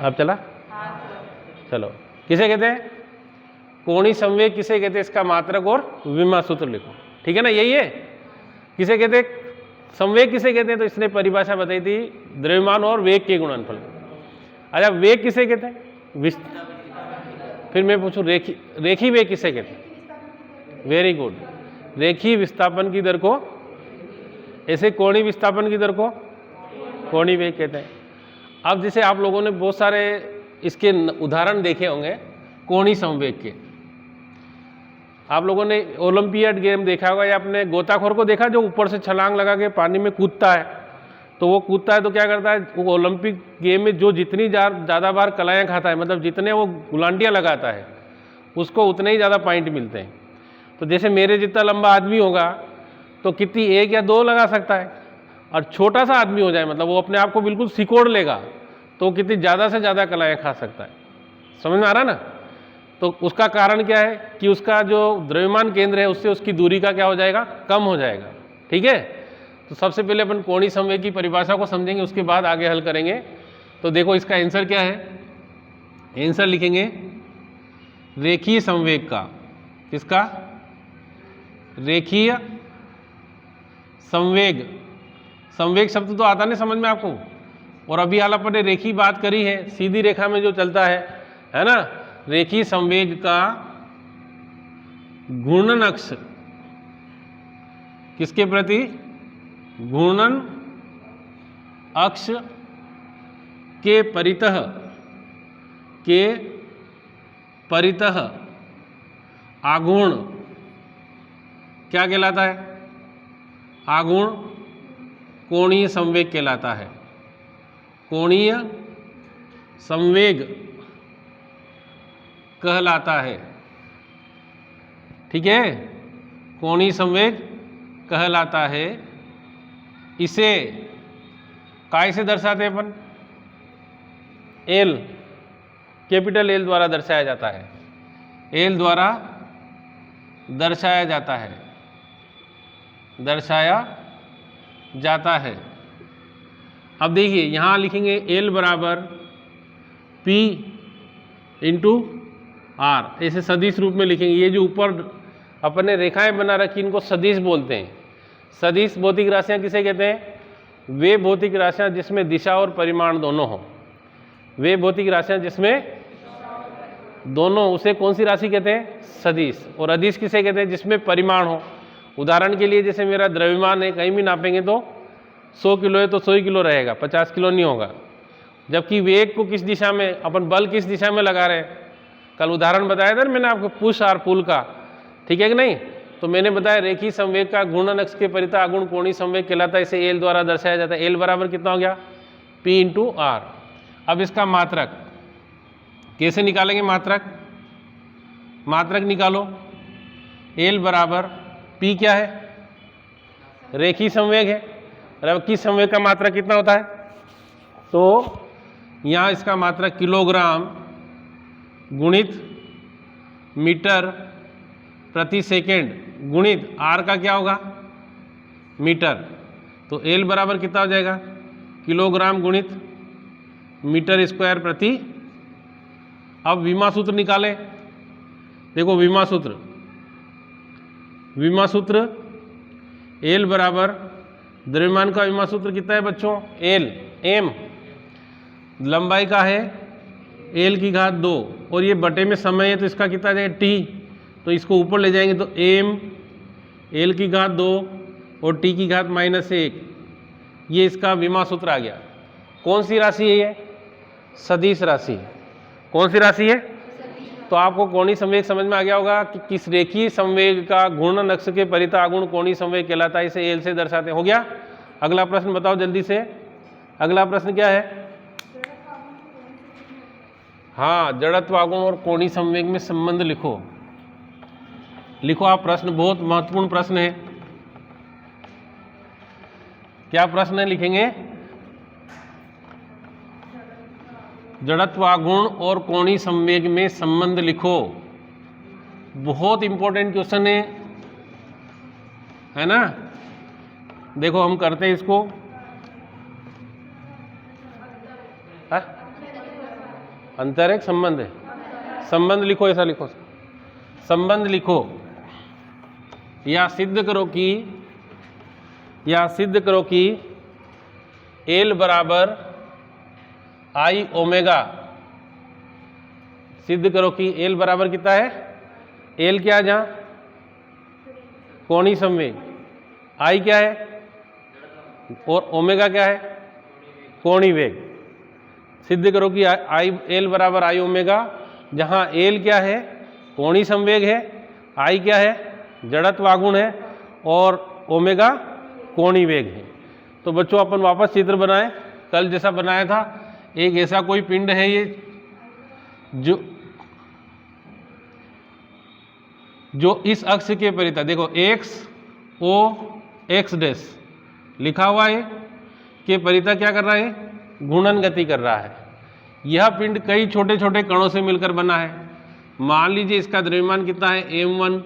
अब चला? चलो, किसे कहते हैं कोणीय संवेग, किसे कहते हैं इसका मात्रक और विमा सूत्र लिखो, ठीक है ना, यही है। किसे कहते हैं संवेग, किसे कहते हैं, तो इसने परिभाषा बताई थी द्रव्यमान और वेग के गुणनफल। अच्छा, वेग किसे कहते हैं? फिर मैं पूछूं रेखी वेग किसे कहते हैं? वेरी गुड, रेखीय विस्थापन की दर को, ऐसे कोणीय विस्थापन की दर को कोणीय वेग कहते हैं। अब जैसे आप लोगों ने बहुत सारे इसके उदाहरण देखे होंगे कोणीय संवेग के। आप लोगों ने ओलंपियाड गेम देखा होगा या अपने गोताखोर को देखा जो ऊपर से छलांग लगा के पानी में कूदता है, तो वो कूदता है तो क्या करता है, वो ओलंपिक गेम में जो जितनी ज़्यादा बार कलाएँ खाता है, मतलब जितने वो गुलांटियाँ लगाता है, उसको उतने ही ज़्यादा पॉइंट मिलते हैं। तो जैसे मेरे जितना लंबा आदमी होगा तो कितनी 1 या 2 लगा सकता है, और छोटा सा आदमी हो जाए, मतलब वो अपने आप को बिल्कुल सिकोड़ लेगा, तो कितनी ज़्यादा से ज़्यादा कलाएँ खा सकता है। समझ में आ रहा ना? तो उसका कारण क्या है कि उसका जो द्रव्यमान केंद्र है उससे उसकी दूरी का क्या हो जाएगा, कम हो जाएगा, ठीक है। तो सबसे पहले अपन कोणीय संवेग की परिभाषा को समझेंगे, उसके बाद आगे हल करेंगे। तो देखो इसका आंसर क्या है, आंसर लिखेंगे रेखीय संवेग का, किसका? रेखीय संवेग। संवेग शब्द तो आता नहीं समझ में आपको, और अभी हाल अपन ने रेखी बात करी है, सीधी रेखा में जो चलता है ना। रेखीय संवेग का घूर्णन अक्ष किसके प्रति? घूर्णन अक्ष के परितः आघूर्ण क्या कहलाता है? आघूर्ण कोणीय संवेग कहलाता है। कोणीय संवेग कहलाता है, ठीक है, कोणीय संवेग कहलाता है। इसे काय से दर्शाते हैं अपन? एल, कैपिटल एल द्वारा दर्शाया जाता है, एल द्वारा दर्शाया जाता है, दर्शाया जाता है। अब देखिए यहाँ लिखेंगे एल बराबर पी इंटू आर, ऐसे सदिश रूप में लिखेंगे। ये जो ऊपर अपने रेखाएं बना रखी इनको सदिश बोलते हैं। सदिश भौतिक राशियां किसे कहते हैं? वे भौतिक राशियां जिसमें दिशा और परिमाण दोनों हो, वे भौतिक राशियां जिसमें दोनों, उसे कौन सी राशि कहते हैं? सदिश। और अदिश किसे कहते हैं? जिसमें परिमाण हो। उदाहरण के लिए जैसे मेरा द्रव्यमान है, कहीं भी नापेंगे तो 100 किलो है तो 100 किलो रहेगा, 50 किलो नहीं होगा। जबकि वेग को किस दिशा में, अपन बल किस दिशा में लगा रहे हैं, कल उदाहरण बताया था मैंने आपको पुश और पुल का, ठीक है कि नहीं। तो मैंने बताया रेखीय संवेग का घूर्णन अक्ष के परितः आघूर्ण कोणीय संवेग कहलाता है। इसे एल द्वारा दर्शाया जाता है। एल बराबर कितना हो गया? P into R. अब इसका मात्रक कैसे निकालेंगे? मात्रक निकालो। एल बराबर पी क्या है? रेखीय संवेग है। रेखीय संवेग का मात्रक कितना होता है? तो यहाँ इसका मात्रक किलोग्राम गुणित मीटर प्रति सेकेंड गुणित आर का क्या होगा? मीटर। तो एल बराबर कितना हो जाएगा? किलोग्राम गुणित मीटर स्क्वायर प्रति। अब विमा सूत्र निकालें। देखो विमा सूत्र एल बराबर द्रव्यमान का विमा सूत्र कितना है बच्चों? एल, एम लंबाई का है एल की घात 2, और ये बटे में समय है तो इसका कितना आ जाएगा? टी। तो इसको ऊपर ले जाएंगे तो एम एल की घात 2 और टी की घात -1, ये इसका विमा सूत्र आ गया। कौन सी राशि है ये? सदिश राशि। कौन सी राशि है? तो आपको कोणीय संवेग समझ में आ गया होगा कि किस रेखीय संवेग का घूर्णन अक्ष के परितः आघूर्ण कोणीय संवेग कहलाता है। इसे एल से दर्शाते हैं। हो गया? अगला प्रश्न बताओ जल्दी से। अगला प्रश्न क्या है? हाँ, जड़त्व आघूर्ण और कोणीय संवेग में संबंध लिखो। लिखो आप प्रश्न, बहुत महत्वपूर्ण प्रश्न है। क्या प्रश्न है लिखेंगे? जड़त्व आघूर्ण और कोणीय संवेग में संबंध लिखो। बहुत इंपॉर्टेंट क्वेश्चन है ना। देखो हम करते हैं इसको। अंतर है संबंध है? संबंध लिखो, ऐसा लिखो, संबंध लिखो, या सिद्ध करो कि एल बराबर आई ओमेगा, सिद्ध करो कि एल बराबर कितना है? एल क्या है जहां? कोणीय संवेग। आई क्या है? और ओमेगा क्या है? कोणीय वेग। सिद्ध करो कि आई एल बराबर आई ओमेगा, जहां एल क्या है? कोणीय संवेग है, आई क्या है? जड़त्व आघूर्ण है, और ओमेगा कोणीय वेग है। तो बच्चों अपन वापस चित्र बनाएं, कल जैसा बनाया था। एक ऐसा कोई पिंड है ये जो इस अक्ष के परितः, देखो एक्स ओ एक्स डैश लिखा हुआ है, के परितः क्या कर रहा है? घूर्णन गति कर रहा है। यह पिंड कई छोटे छोटे कणों से मिलकर बना है। मान लीजिए इसका द्रव्यमान कितना है? m1,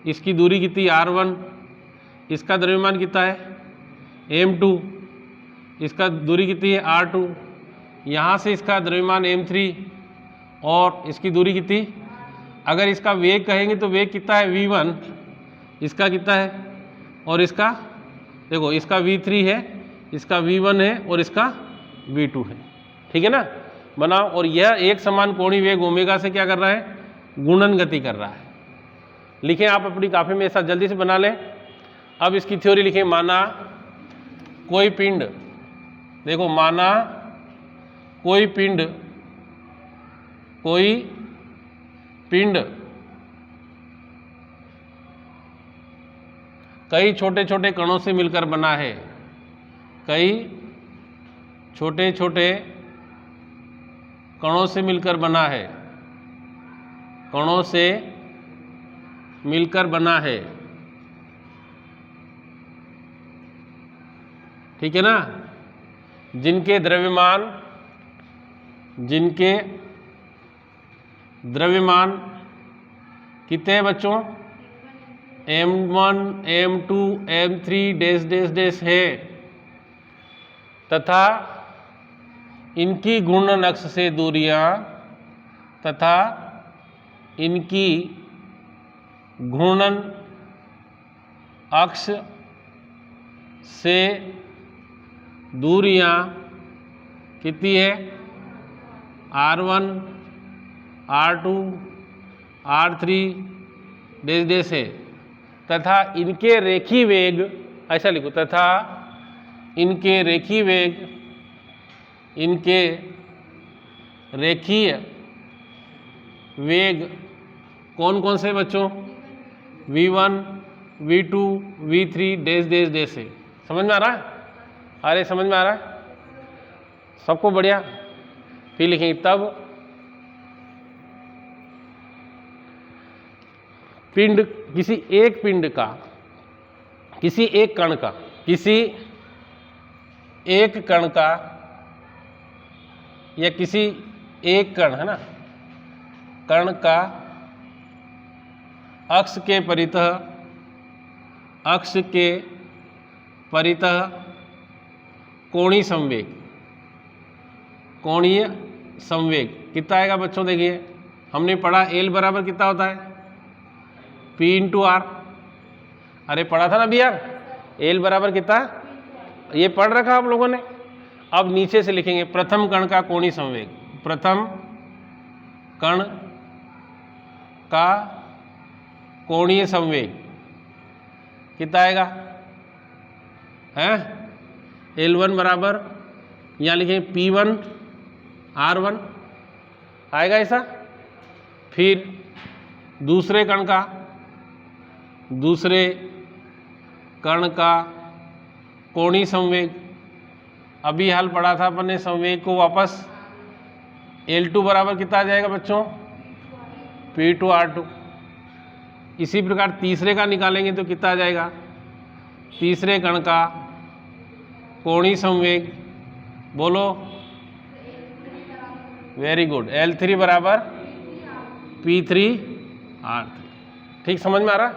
इसकी दूरी कितनी? r1, इसका द्रव्यमान कितना है? m2, इसका दूरी कितनी है? r2, यहाँ से इसका द्रव्यमान m3, और इसकी दूरी कितनी? अगर इसका वेग कहेंगे तो वेग कितना है? v1, इसका कितना है? और इसका देखो, इसका v3 है, इसका v1 है, और इसका v2 है। ठीक है ना? बनाओ। और यह एक समान कोणीय वेग ओमेगा से क्या कर रहा है? गुणन गति कर रहा है। लिखें आप अपनी कॉपी में, ऐसा जल्दी से बना लें। अब इसकी थ्योरी लिखें। माना कोई पिंड, देखो माना कोई पिंड कई छोटे छोटे कणों से मिलकर बना है। कई छोटे छोटे कणों से मिलकर बना है। कणों से मिलकर बना है। ठीक है ना? जिनके द्रव्यमान कितने हैं बच्चों? m1 m2 m3 dash dash dash है, तथा इनकी घूर्णन अक्ष से दूरियां तथा इनकी घूर्णन अक्ष से दूरियां कितनी है? r1 r2 r3 dash dash है, तथा इनके रेखीय वेग, ऐसा लिखो, तथा इनके रेखीय वेग कौन कौन से बच्चों? v1 v2 v3 dash dash dash है। समझ में आ रहा है? अरे समझ में आ रहा है सबको? बढ़िया। फिर लिखेंगे तब पिंड, किसी एक पिंड का, किसी एक कण का, किसी एक कण का, या किसी एक कण, है ना, कण का अक्ष के परितः कोणीय संवेग कितना आएगा बच्चों? देखिए हमने पढ़ा एल बराबर कितना होता है? P into R. अरे पढ़ा था ना अभी यार, एल बराबर कितना? ये पढ़ रखा आप लोगों ने। अब नीचे से लिखेंगे प्रथम कण का कोणीय संवेग। प्रथम कण का कोणीय संवेग कितना आएगा? है L1 बराबर, यहाँ लिखेंगे P1 R1 आएगा ऐसा। फिर दूसरे कण का कोणीय संवेग, अभी हाल पढ़ा था अपन ने संवेग को वापस। L2 बराबर कितना आ जाएगा बच्चों? P2 R2। इसी प्रकार तीसरे का निकालेंगे तो कितना आ जाएगा? तीसरे कण का कोणीय संवेग, बोलो। Very good. L3 बराबर P3 R3। ठीक समझ में आ रहा?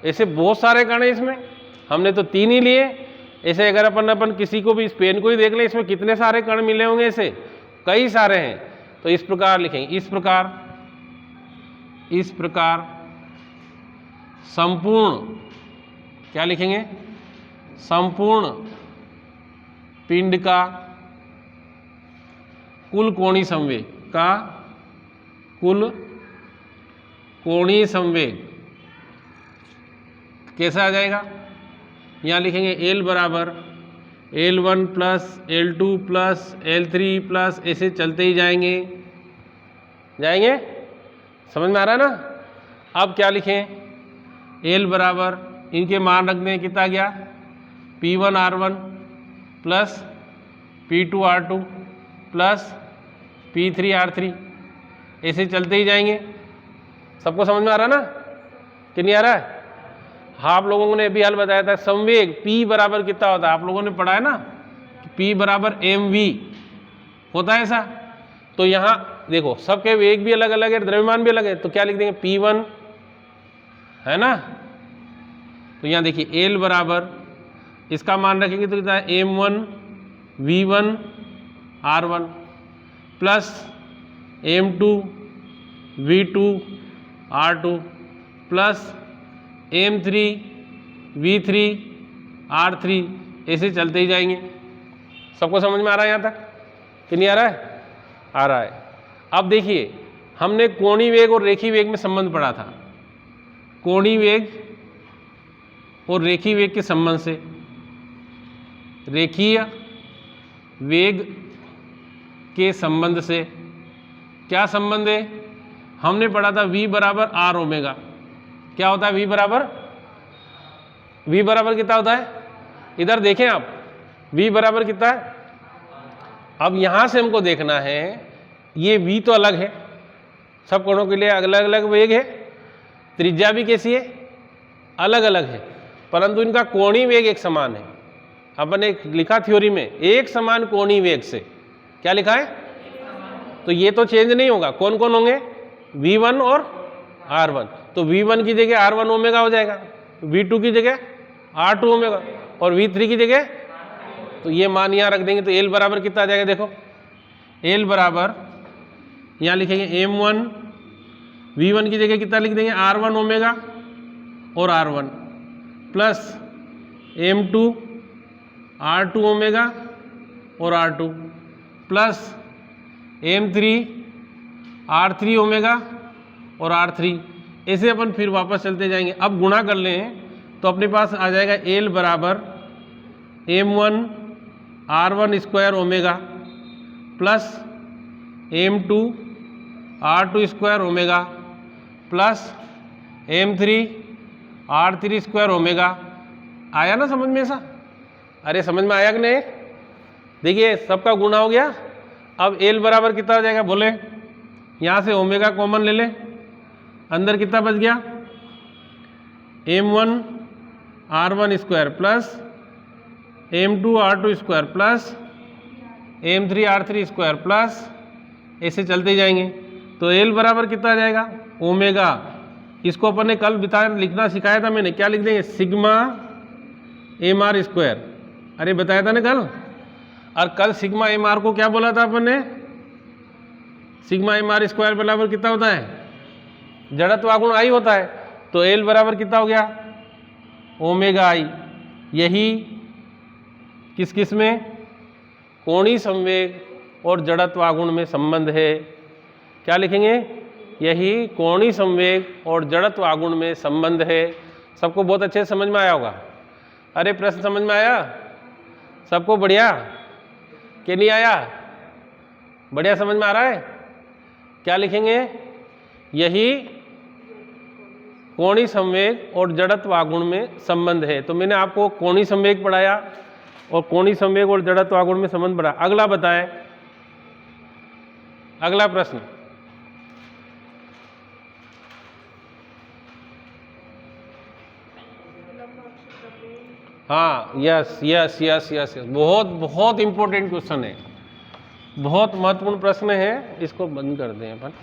ऐसे बहुत सारे कण हैं इसमें, हमने तो 3 ही लिए। ऐसे अगर अपन किसी को भी, स्पेन को ही देख लें, इसमें कितने सारे कण मिले होंगे? ऐसे कई सारे हैं। तो इस प्रकार लिखेंगे, इस प्रकार संपूर्ण, क्या लिखेंगे, संपूर्ण पिंड का कुल कोणीय संवेग कुल कोणीय संवेग कैसा आ जाएगा, यहाँ लिखेंगे L बराबर L1 plus L2 plus L3 plus, ऐसे चलते ही जाएंगे, समझ में आ रहा है ना। अब क्या लिखें, L बराबर, इनके मान रख दें, कितना गया, P1 R1 plus P2 R2 plus P3 R3, ऐसे चलते ही जाएंगे। सबको समझ में आ रहा है ना कि नहीं आ रहा है। हाँ, आप लोगों ने भी हल बताया था, संवेग P बराबर कितना होता है, आप लोगों ने पढ़ा है ना, P बराबर mv होता है ऐसा। तो यहाँ देखो सबके वेग भी अलग अलग है, द्रव्यमान भी अलग है, तो क्या लिख देंगे, P1 है ना। तो यहाँ देखिए L बराबर, इसका मान रखेंगे तो कितना है, m1 v1 r1 plus m2 v2 r2 plus m3 v3 r3, ऐसे चलते ही जाएंगे। सबको समझ में आ रहा है यहाँ तक कि नहीं आ रहा है, आ रहा है। अब देखिए हमने कोणीय वेग और रेखीय वेग में संबंध पढ़ा था, कोणीय वेग और रेखीय वेग के संबंध से, रेखीय वेग के संबंध से क्या संबंध है, हमने पढ़ा था v बराबर r ओमेगा। क्या होता है v बराबर कितना होता है, इधर देखें आप, v बराबर कितना है। अब यहां से हमको देखना है, ये v तो अलग है, सब कोणों के लिए अलग अलग वेग है, त्रिज्या भी कैसी है, अलग अलग है, परंतु इनका कोणीय वेग एक समान है। अपन ने लिखा थ्योरी में, एक समान कोणीय वेग से, क्या लिखा है, तो ये तो चेंज नहीं होगा। कौन कौन होंगे, v1 और r1, तो v1 की जगह r1 ओमेगा हो जाएगा, v2 की जगह r2 ओमेगा, और v3 की जगह, तो ये मान यहाँ रख देंगे, तो L बराबर कितना आ जाएगा, देखो L बराबर यहाँ लिखेंगे m1 v1 की जगह कितना लिख देंगे, r1 ओमेगा और r1 plus m2 r2 omega और r2 plus m3 r3 omega और r3, ऐसे अपन फिर वापस चलते जाएंगे। अब गुणा कर लें तो अपने पास आ जाएगा L बराबर m1 r1 square omega plus m2 r2 square omega plus m3 r3 square omega. आया ना समझ में ऐसा, अरे समझ में आया कि नहीं, देखिए सबका गुणा हो गया। अब L बराबर कितना हो जाएगा, बोले यहाँ से ओमेगा कॉमन ले लें, अंदर कितना बच गया, m1 r1 square plus m2 r2 square plus m3 r3 square plus, ऐसे चलते जाएंगे। तो L बराबर कितना आ जाएगा, ओमेगा, इसको अपन ने कल लिखना सिखाया था मैंने, क्या लिख देंगे, सिग्मा mr स्क्वायर, अरे बताया था ना कल। और कल सिग्मा mr को क्या बोला था अपन ने, सिग्मा mr स्क्वायर बराबर कितना होता है, जड़त्वागुण I होता है। तो L बराबर कितना हो गया, ओमेगा I। यही किस किस में, कोणीय संवेग और जड़त्वागुण में संबंध है। क्या लिखेंगे, यही कोणीय संवेग और जड़त्वागुण में संबंध है। सबको बहुत अच्छे से समझ में आया होगा। अरे प्रश्न समझ में आया सबको, बढ़िया कि नहीं आया, बढ़िया समझ में आ रहा है। क्या लिखेंगे, यही कोणीय संवेग और जड़त्वागुण में संबंध है। तो मैंने आपको कोणीय संवेग पढ़ाया और कोणीय संवेग और जड़त्वागुण में संबंध पढ़ा। अगला बताएं, अगला प्रश्न, हाँ, यस यस यस यस, बहुत बहुत इंपॉर्टेंट क्वेश्चन है, बहुत महत्वपूर्ण प्रश्न है। इसको बंद कर दें अपन।